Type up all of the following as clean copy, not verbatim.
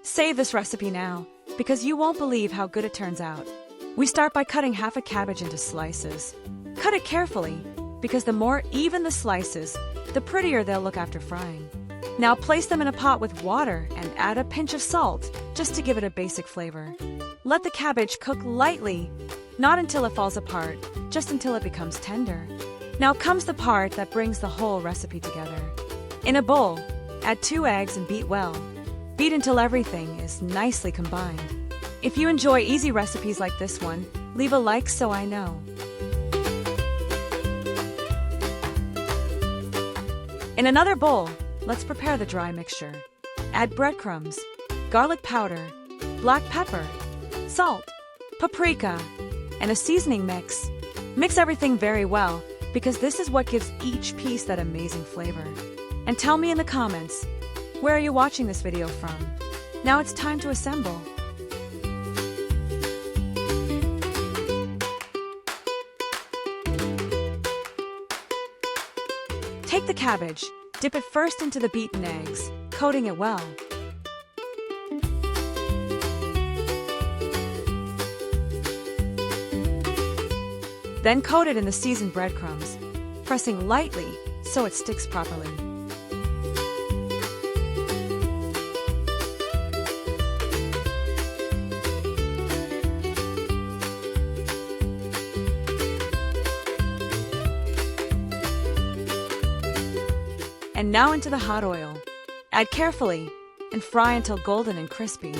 Save this recipe now, because you won't believe how good it turns out. We start by cutting half a cabbage into slices. Cut it carefully, because the more even the slices, the prettier they'll look after frying. Now place them in a pot with water and add a pinch of salt, just to give it a basic flavor. Let the cabbage cook lightly, not until it falls apart, just until it becomes tender. Now comes the part that brings the whole recipe together. In a bowl, add 2 eggs and beat well. Beat until everything is nicely combined. If you enjoy easy recipes like this one, leave a like so I know. In another bowl, let's prepare the dry mixture. Add breadcrumbs, garlic powder, black pepper, salt, paprika, and a seasoning mix. Mix everything very well, because this is what gives each piece that amazing flavor. And tell me in the comments, where are you watching this video from? Now it's time to assemble. Take the cabbage, dip it first into the beaten eggs, coating it well. Then coat it in the seasoned breadcrumbs, pressing lightly so it sticks properly. And now into the hot oil. Add carefully and fry until golden and crispy.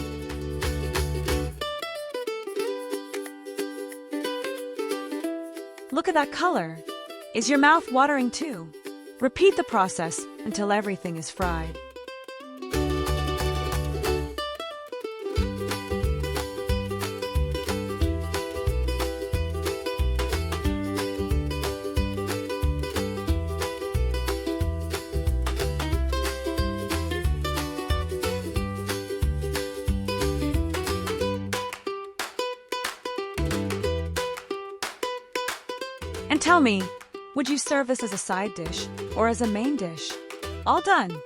Look at that color. Is your mouth watering too? Repeat the process until everything is fried. And tell me, would you serve this as a side dish or as a main dish? All done!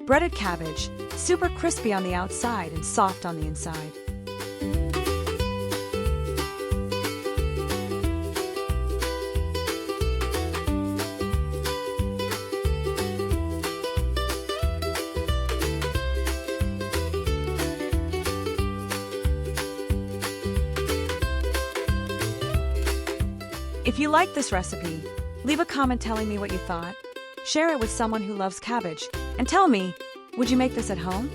Breaded cabbage, super crispy on the outside and soft on the inside. If you like this recipe, leave a comment telling me what you thought. Share it with someone who loves cabbage. And tell me, would you make this at home?